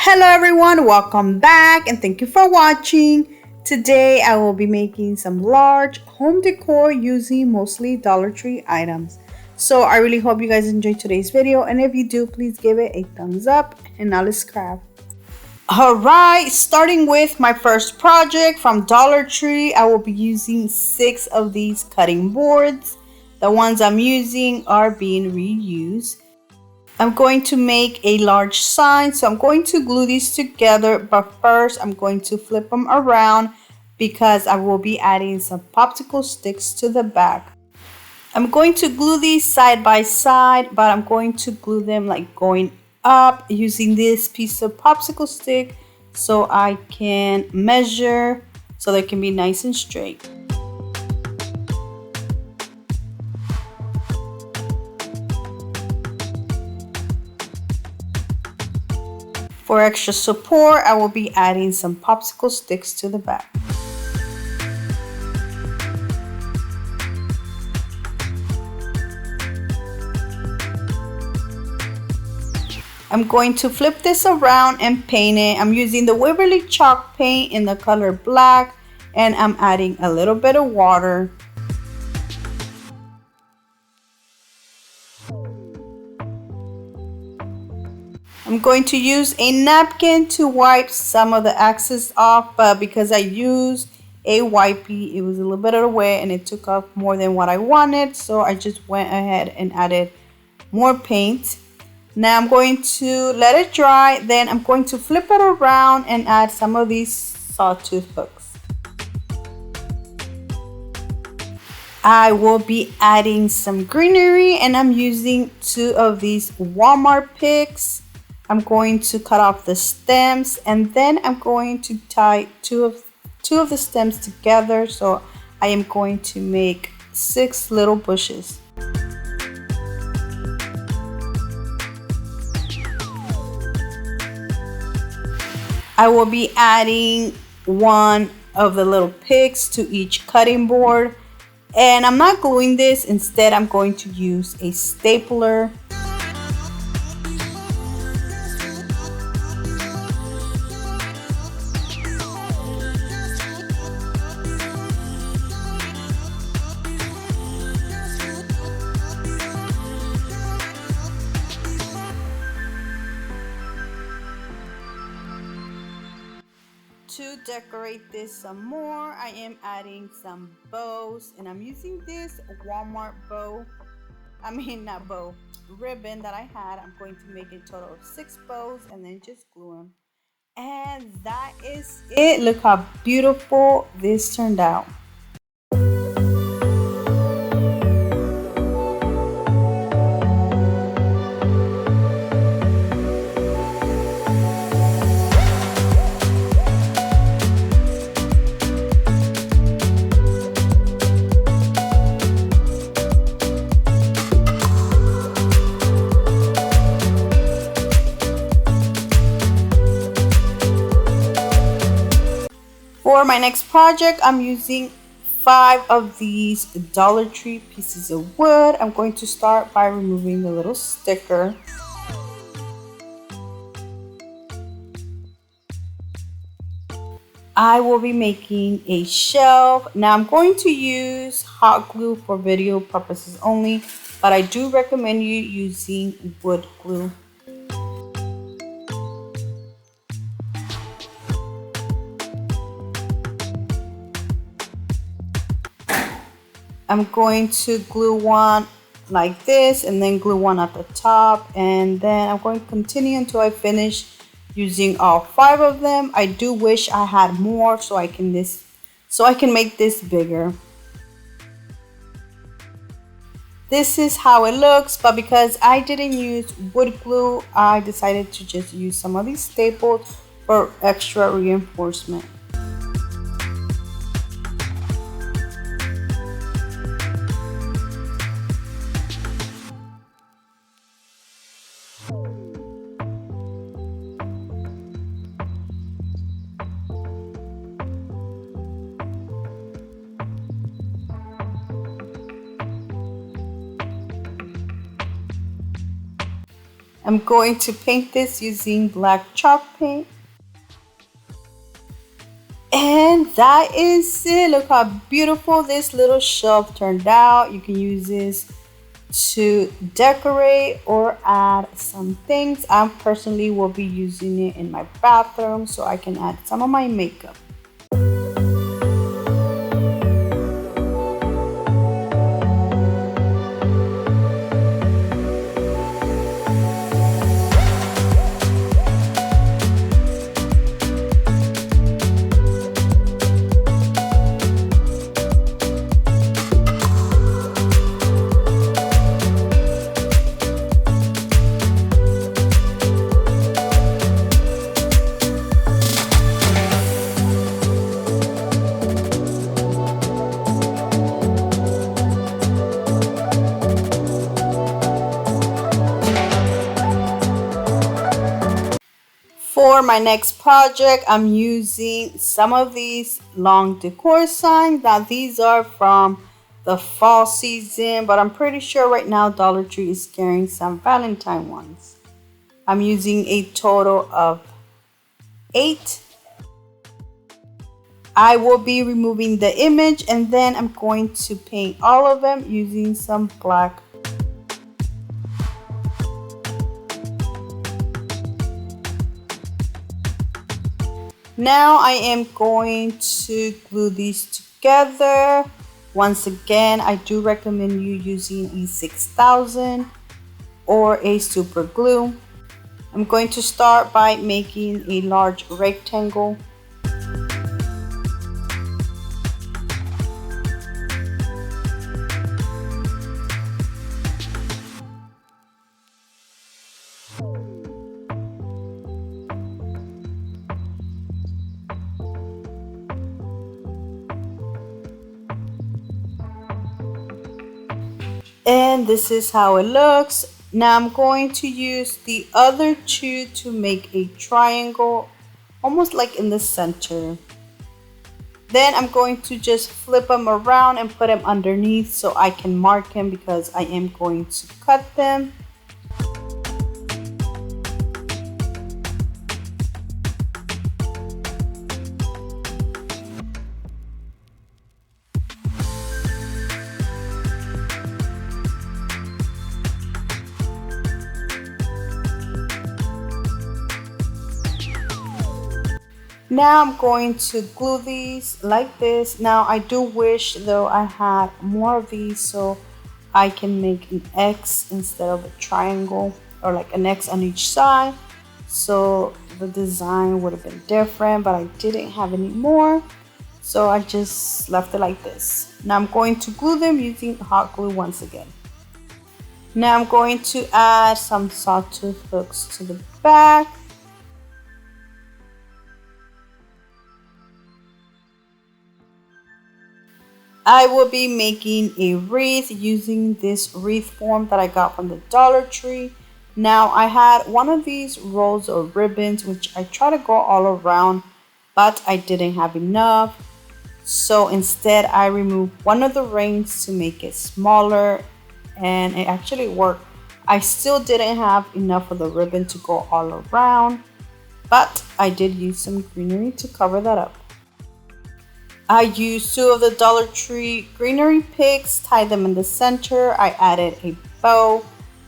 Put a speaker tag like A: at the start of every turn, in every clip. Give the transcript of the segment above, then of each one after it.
A: Hello everyone, welcome back and thank you for watching. Today I will be making some large home decor using mostly Dollar Tree items. So I really hope you guys enjoyed today's video, and if you do, please give it a thumbs up, and now let's craft. Alright, starting with my first project from Dollar Tree, I will be using 6 of these cutting boards. The ones I'm using are being reused. I'm going to make a large sign, so I'm going to glue these together, but first I'm going to flip them around because I will be adding some popsicle sticks to the back. I'm going to glue these side by side, but I'm going to glue them like going up using this piece of popsicle stick so I can measure so they can be nice and straight. For extra support, I will be adding some popsicle sticks to the back. I'm going to flip this around and paint it. I'm using the Waverly chalk paint in the color black, and I'm adding a little bit of water. I'm going to use a napkin to wipe some of the excess off, but because I used a wipey, it was a little bit of the wet and it took off more than what I wanted, so I just went ahead and added more paint. Now I'm going to let it dry, then I'm going to flip it around and add some of these sawtooth hooks. I will be adding some greenery, and I'm using 2 of these Walmart picks. I'm going to cut off the stems, and then I'm going to tie two of the stems together, so I am going to make 6 little bushes. I will be adding 1 of the little picks to each cutting board, and I'm not gluing this. Instead, I'm going to use a stapler. To decorate this some more, I am adding some bows, and I'm using this Walmart ribbon that I had. I'm going to make a total of 6 bows and then just glue them. And that is it. Look how beautiful this turned out. For my next project, I'm using 5 of these Dollar Tree pieces of wood. I'm going to start by removing the little sticker. I will be making a shelf. Now I'm going to use hot glue for video purposes only, but I do recommend you using wood glue. I'm going to glue one like this and then glue one at the top, and then I'm going to continue until I finish using all 5 of them. I do wish I had more so I can make this bigger. This is how it looks, but because I didn't use wood glue, I decided to just use some of these staples for extra reinforcement. I'm going to paint this using black chalk paint. And that is it. Look how beautiful this little shelf turned out. You can use this to decorate or add some things. I personally will be using it in my bathroom so I can add some of my makeup. For my next project, I'm using some of these long decor signs. Now these are from the fall season, but I'm pretty sure right now Dollar Tree is carrying some Valentine ones. I'm using a total of 8. I will be removing the image and then I'm going to paint all of them using some black. Now I am going to glue these together. Once again, I do recommend you using a 6000 or a super glue. I'm going to start by making a large rectangle. And this is how it looks. Now I'm going to use the other two to make a triangle, almost like in the center. Then I'm going to just flip them around and put them underneath so I can mark them because I am going to cut them. Now I'm going to glue these like this. Now I do wish though I had more of these so I can make an X instead of a triangle, or like an X on each side. So the design would have been different, but I didn't have any more. So I just left it like this. Now I'm going to glue them using hot glue once again. Now I'm going to add some sawtooth hooks to the back. I will be making a wreath using this wreath form that I got from the Dollar Tree. Now I had one of these rolls of ribbons which I try to go all around, but I didn't have enough. So instead I removed one of the rings to make it smaller, and it actually worked. I still didn't have enough of the ribbon to go all around, but I did use some greenery to cover that up. I used 2 of the Dollar Tree greenery picks, tied them in the center. I added a bow,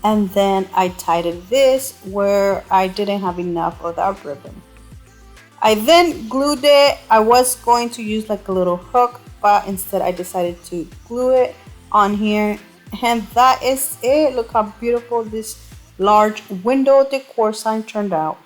A: and then I tied it this where I didn't have enough of that ribbon. I then glued it. I was going to use like a little hook, but instead I decided to glue it on here. And that is it. Look how beautiful this large window decor sign turned out.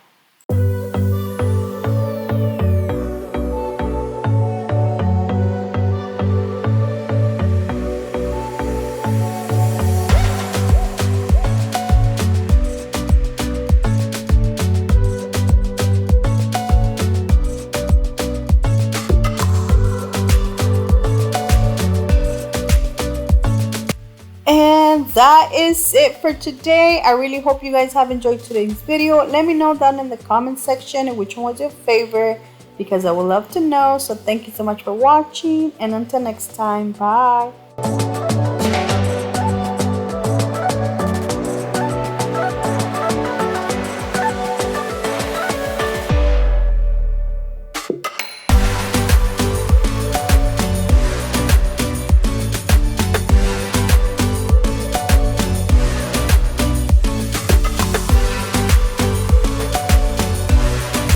A: And that is it for today. I really hope you guys have enjoyed today's video. Let me know down in the comment section which one was your favorite, because I would love to know. So thank you so much for watching, and until next time, bye.